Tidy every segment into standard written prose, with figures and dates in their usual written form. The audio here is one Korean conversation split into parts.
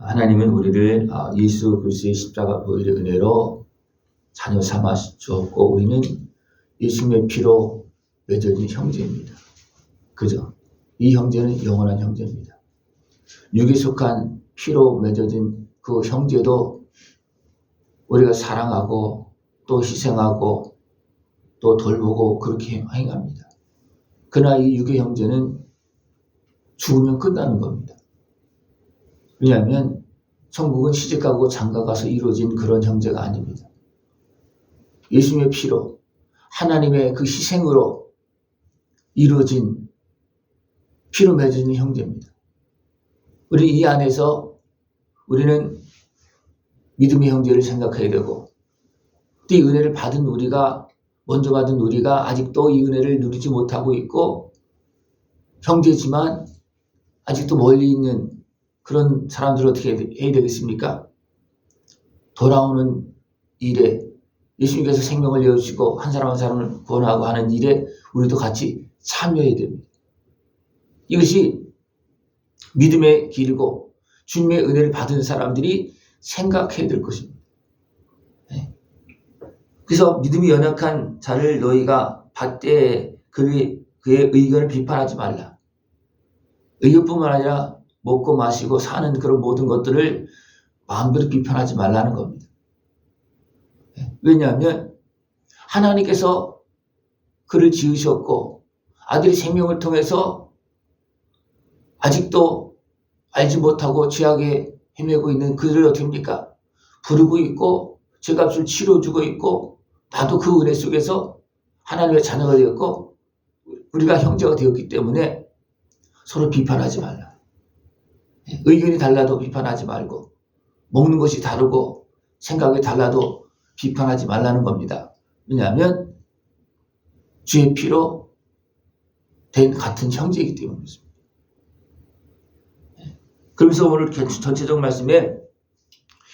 하나님은 우리를 예수 그리스도의 십자가 보혈의 은혜로 자녀 삼아 주었고 우리는 예수님의 피로 맺어진 형제입니다. 그죠? 이 형제는 영원한 형제입니다. 육에 속한 피로 맺어진 그 형제도 우리가 사랑하고 또 희생하고 또 돌보고 그렇게 행합니다. 그러나 이 육의 형제는 죽으면 끝나는 겁니다. 왜냐하면 천국은 시집가고 장가가서 이루어진 그런 형제가 아닙니다. 예수님의 피로 하나님의 그 희생으로 이루어진 피로 맺어진 형제입니다. 우리 이 안에서 우리는 믿음의 형제를 생각해야 되고 또 이 은혜를 받은 우리가 먼저 받은 우리가 아직도 이 은혜를 누리지 못하고 있고 형제지만 아직도 멀리 있는 그런 사람들을 어떻게 해야 되겠습니까? 돌아오는 일에 예수님께서 생명을 내어주시고 한 사람 한 사람을 구원하고 하는 일에 우리도 같이 참여해야 됩니다. 이것이 믿음의 길이고 주님의 은혜를 받은 사람들이 생각해야 될 것입니다. 그래서 믿음이 연약한 자를 너희가 받되 그의 의견을 비판하지 말라. 의견뿐만 아니라 먹고 마시고 사는 그런 모든 것들을 마음대로 비판하지 말라는 겁니다. 왜냐하면 하나님께서 그를 지으셨고 아들의 생명을 통해서 아직도 알지 못하고 죄악에 헤매고 있는 그들을 어떻게 합니까? 부르고 있고 죄값을 치러주고 있고 나도 그 은혜 속에서 하나님의 자녀가 되었고 우리가 형제가 되었기 때문에 서로 비판하지 말라. 의견이 달라도 비판하지 말고 먹는 것이 다르고 생각이 달라도 비판하지 말라는 겁니다. 왜냐하면 주의 피로 된 같은 형제이기 때문에 그렇습니다. 그러면서 오늘 전체적 말씀에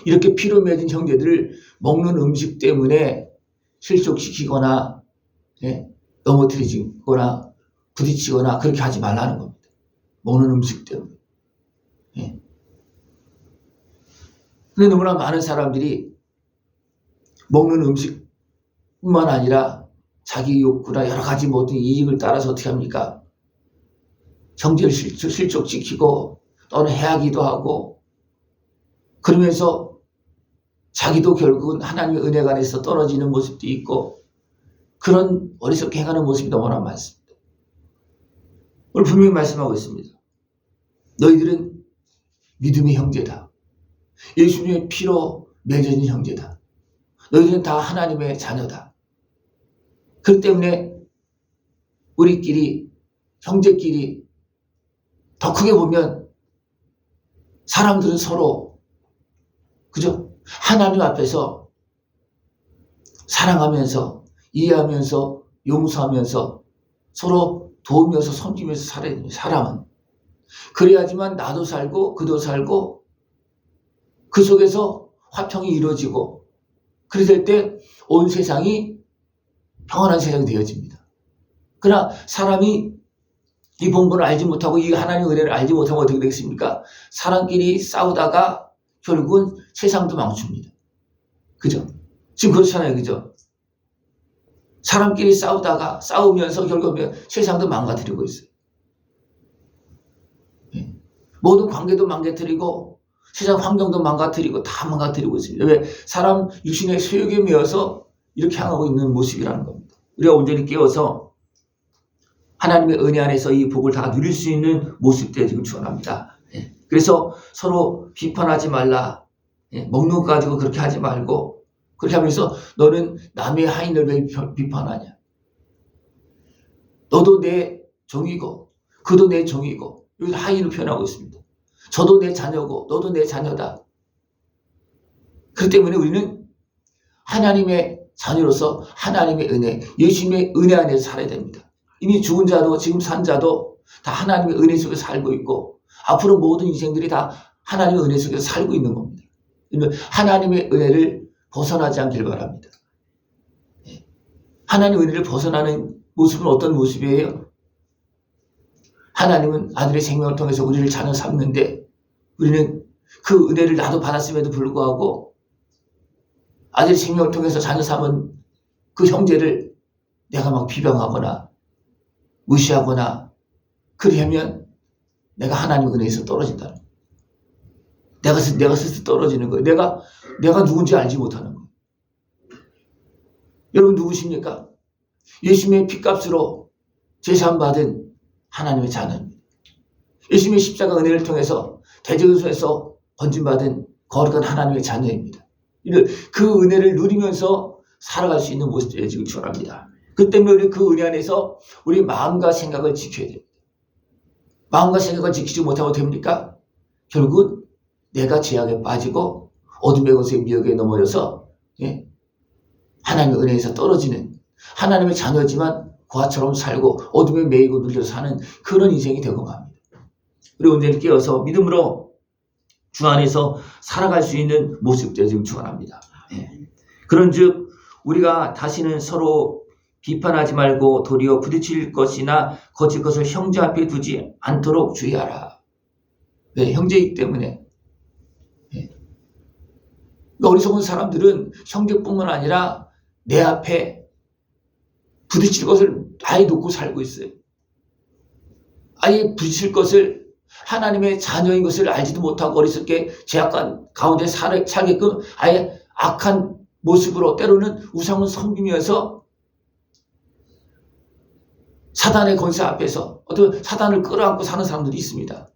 이렇게 피로 맺은 형제들을 먹는 음식 때문에 실족시키거나 넘어뜨리거나 부딪히거나 그렇게 하지 말라는 겁니다. 먹는 음식 때문에. 근데 너무나 많은 사람들이 먹는 음식뿐만 아니라 자기 욕구나 여러 가지 모든 이익을 따라서 어떻게 합니까? 형제를 실족시키고 또는 해하기도 하고 그러면서 자기도 결국은 하나님의 은혜가 안에서 떨어지는 모습도 있고 그런 어리석게 행하는 모습이 너무나 많습니다. 오늘 분명히 말씀하고 있습니다. 너희들은 믿음의 형제다. 예수님의 피로 맺어진 형제다. 너희들은 다 하나님의 자녀다. 그렇기 때문에 우리끼리 형제끼리 더 크게 보면 사람들은 서로 그죠? 하나님 앞에서 사랑하면서 이해하면서 용서하면서 서로 도우면서 섬기면서 살아야 됩니다. 사람은. 그래야지만 나도 살고 그도 살고 그 속에서 화평이 이루어지고 그랬을 때 온 세상이 평안한 세상이 되어집니다. 그러나 사람이 이 본분을 알지 못하고 이 하나님의 은혜를 알지 못하면 어떻게 되겠습니까? 사람끼리 싸우다가 결국은 세상도 망칩니다. 그죠? 지금 그렇잖아요. 그죠? 사람끼리 싸우면서 결국은 세상도 망가뜨리고 있어요. 모든 관계도 망가뜨리고 세상 환경도 망가뜨리고 다 망가뜨리고 있습니다. 왜? 사람 육신의 소욕에 매여서 이렇게 향하고 있는 모습이라는 겁니다. 우리가 온전히 깨어서 하나님의 은혜 안에서 이 복을 다 누릴 수 있는 모습들에 지금 축원합니다. 그래서 서로 비판하지 말라. 먹는 것 가지고 그렇게 하지 말고 그렇게 하면서 너는 남의 하인을 왜 비판하냐. 너도 내 종이고 그도 내 종이고 여기 하인을 표현하고 있습니다. 저도 내 자녀고 너도 내 자녀다. 그렇기 때문에 우리는 하나님의 자녀로서 하나님의 은혜, 예수님의 은혜 안에서 살아야 됩니다. 이미 죽은 자도 지금 산 자도 다 하나님의 은혜 속에 살고 있고 앞으로 모든 인생들이 다 하나님의 은혜 속에서 살고 있는 겁니다. 하나님의 은혜를 벗어나지 않길 바랍니다. 하나님의 은혜를 벗어나는 모습은 어떤 모습이에요? 하나님은 아들의 생명을 통해서 우리를 자녀 삼는데 우리는 그 은혜를 나도 받았음에도 불구하고 아들의 생명을 통해서 자녀 삼은 그 형제를 내가 막 비방하거나 무시하거나 그러면 내가 하나님 은혜에서 떨어진다는 거예요. 내가 스스로 떨어지는 거예요. 내가 누군지 알지 못하는 거예요. 여러분 누구십니까? 예수님의 피값으로 제사함받은 하나님의 자녀입니다. 예수님의 십자가 은혜를 통해서 대제사에서 건진받은 거룩한 하나님의 자녀입니다. 그 은혜를 누리면서 살아갈 수 있는 모습을 되어지길 축원합니다. 그 때문에 우리 그 은혜 안에서 우리 마음과 생각을 지켜야 됩니다. 마음과 생각을 지키지 못하면 됩니까? 결국 내가 죄악에 빠지고 어둠의 권세의 미혹에 넘어져서 하나님의 은혜에서 떨어지는 하나님의 자녀지만 고아처럼 살고 어둠에 매이고 눌려서 사는 그런 인생이 되고 맙니다. 우리 온전히 깨어서 믿음으로 주 안에서 살아갈 수 있는 모습들을 지금 축원합니다. 그런즉 우리가 다시는 서로 비판하지 말고 도리어 부딪힐 것이나 거칠 것을 형제 앞에 두지 않도록 주의하라. 왜? 형제이기 때문에. 어리석은 사람들은 형제뿐만 아니라 내 앞에 부딪힐 것을 아예 놓고 살고 있어요. 아예 부딪힐 것을 하나님의 자녀인 것을 알지도 못하고 어리석게 죄악관 가운데 살게끔 아예 악한 모습으로 때로는 우상을 섬기면서 사단의 권세 앞에서 어떤 사단을 끌어안고 사는 사람들이 있습니다.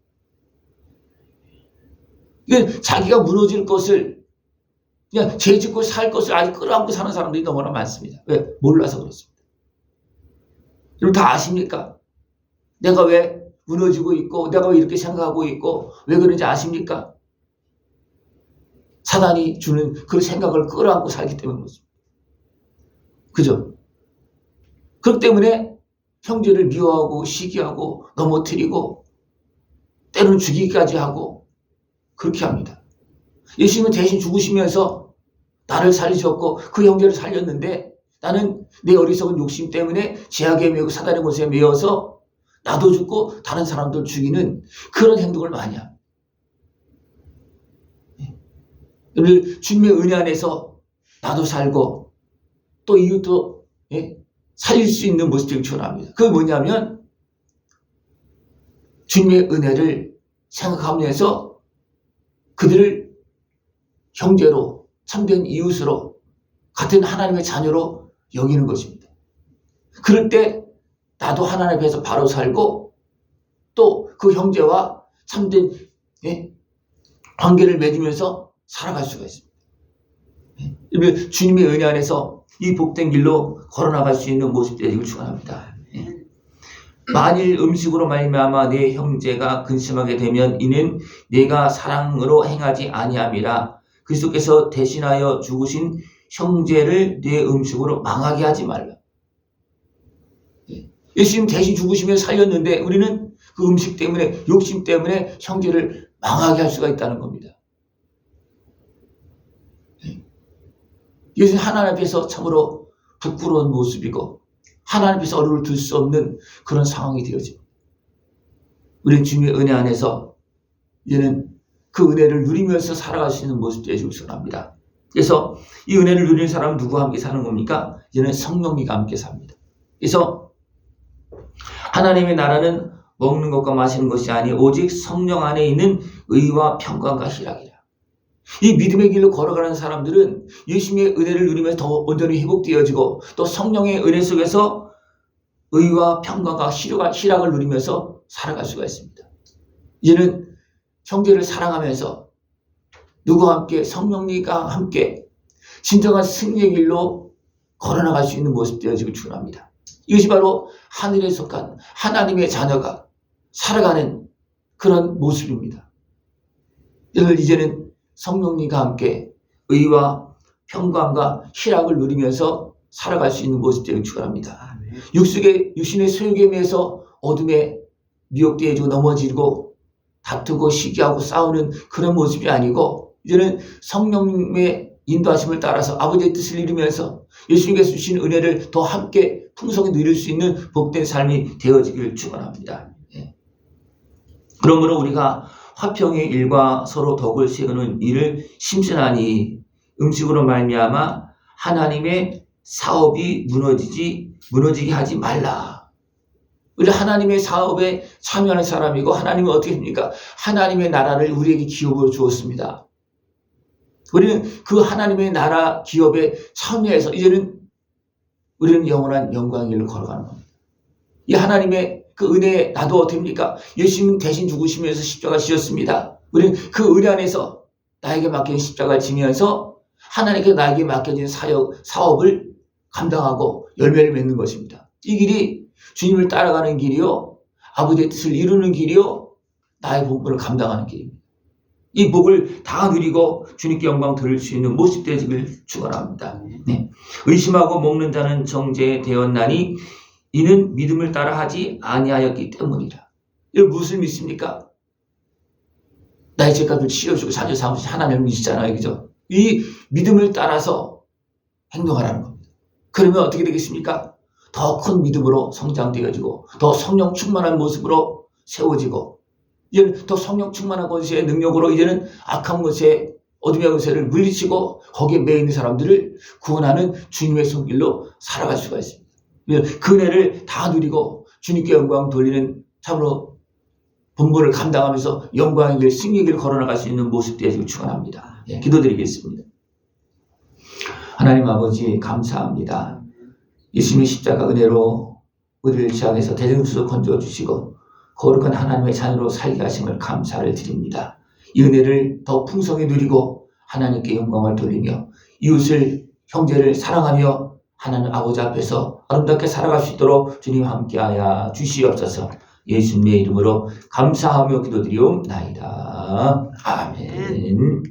이게 자기가 무너질 것을 그냥 죄짓고 살 것을 아예 끌어안고 사는 사람들이 너무나 많습니다. 왜? 몰라서 그렇습니다. 여러분 다 아십니까? 내가 왜 무너지고 있고 내가 왜 이렇게 생각하고 있고 왜 그런지 아십니까? 사단이 주는 그 생각을 끌어안고 살기 때문에 그렇습니다. 그죠? 그렇기 때문에 형제를 미워하고 시기하고 넘어뜨리고 때로는 죽이기까지 하고 그렇게 합니다. 예수님은 대신 죽으시면서 나를 살리셨고 그 형제를 살렸는데 나는 내 어리석은 욕심 때문에 죄악에 매고 사단의 권세에 매여서 나도 죽고 다른 사람들 죽이는 그런 행동을 많이 합니다. 오늘 주님의 은혜 안에서 나도 살고 또 이웃도 살릴 수 있는 모습을 축원합니다. 그게 뭐냐면 주님의 은혜를 생각하면서 그들을 형제로 참된 이웃으로 같은 하나님의 자녀로 여기는 것입니다. 그럴 때 나도 하나님 앞에서 바로 살고 또 그 형제와 참된 관계를 맺으면서 살아갈 수가 있습니다. 주님의 은혜 안에서 이 복된 길로 걸어나갈 수 있는 모습 되기를 축원합니다. 만일 음식으로 말미암아 내 형제가 근심하게 되면 이는 내가 사랑으로 행하지 아니함이라. 그리스도께서 대신하여 죽으신 형제를 내 음식으로 망하게 하지 말라. 예수님 대신 죽으시면서 살렸는데 우리는 그 음식 때문에 욕심 때문에 형제를 망하게 할 수가 있다는 겁니다. 이것은 하나님 앞에서 참으로 부끄러운 모습이고 하나님 앞에서 어려움을 둘 수 없는 그런 상황이 되어집니다. 우리는 주님의 은혜 안에서 이제는 그 은혜를 누리면서 살아갈 수 있는 모습 되어지고 소원합니다. 그래서 이 은혜를 누리는 사람은 누구와 함께 사는 겁니까? 이제는 성령님과 함께 삽니다. 그래서 하나님의 나라는 먹는 것과 마시는 것이 아니 오직 성령 안에 있는 의와 평강과 희락이라. 이 믿음의 길로 걸어가는 사람들은 예수님의 은혜를 누리면서 더 온전히 회복되어지고 또 성령의 은혜 속에서 의와 평강과 희락을 누리면서 살아갈 수가 있습니다. 이제는 형제를 사랑하면서 누구와 함께 성령님과 함께 진정한 승리의 길로 걸어나갈 수 있는 모습 되어지길 축원합니다. 이것이 바로 하늘에 속한 하나님의 자녀가 살아가는 그런 모습입니다. 이제는 성령님과 함께 의와 평강과 희락을 누리면서 살아갈 수 있는 모습 되길 축원합니다. 육신의 소욕에 매여서 어둠에 미혹되어지고 넘어지고 다투고 시기하고 싸우는 그런 모습이 아니고 이제는 성령님의 인도하심을 따라서 아버지의 뜻을 이루면서 예수님께서 주신 은혜를 더 함께 풍성히 누릴 수 있는 복된 삶이 되어지기를 축원합니다. 그러므로 우리가 화평의 일과 서로 덕을 세우는 일을 심syn하니 음식으로 말미암아 하나님의 사업이 무너지게 하지 말라. 우리 하나님의 사업에 참여하는 사람이고, 하나님은 어떻게 합니까? 하나님의 나라를 우리에게 기업으로 주었습니다. 우리는 그 하나님의 나라 기업에 참여해서 이제는 우리는 영원한 영광의 길을 걸어가는 겁니다. 이 하나님의 그 은혜에 나도 어떻게 합니까? 예수님 대신 죽으시면서 십자가 지셨습니다. 우리는 그 은혜 안에서 나에게 맡겨진 십자가를 지면서 하나님께 나에게 맡겨진 사업을 감당하고 열매를 맺는 것입니다. 이 길이 주님을 따라가는 길이요, 아버지의 뜻을 이루는 길이요, 나의 본분을 감당하는 길입니다. 이 복을 다 누리고 주님께 영광 돌릴 수 있는 모습 되기를 축원합니다. 네. 의심하고 먹는 자는 정죄되었나니 이는 믿음을 따라 하지 아니하였기 때문이라. 이 무엇을 믿습니까? 나의 죄값을 치러주고 사죄 삼으신 하나님을 믿으시잖아요, 그죠? 이 믿음을 따라서 행동하라는 겁니다. 그러면 어떻게 되겠습니까? 더 큰 믿음으로 성장되어지고, 더 성령 충만한 모습으로 세워지고, 이제는 더 성령 충만한 권세의 능력으로 이제는 악한 권세, 어둠의 권세를 물리치고 거기에 매여 있는 사람들을 구원하는 주님의 손길로 살아갈 수가 있습니다. 그 은혜를 다 누리고 주님께 영광 돌리는 참으로 본분을 감당하면서 영광의 길, 승리의 길을 걸어나갈 수 있는 모습 되기를 축원합니다. 예, 기도드리겠습니다. 하나님 아버지 감사합니다. 예수님의 십자가 은혜로 우리를 지향해서 대성수로 건져 주시고 거룩한 하나님의 자녀로 살게 하심을 감사를 드립니다. 이 은혜를 더 풍성히 누리고 하나님께 영광을 돌리며 이웃을, 형제를 사랑하며 하나님 아버지 앞에서 아름답게 살아갈 수 있도록 주님 함께하여 주시옵소서. 예수님의 이름으로 감사하며 기도드리옵나이다. 아멘.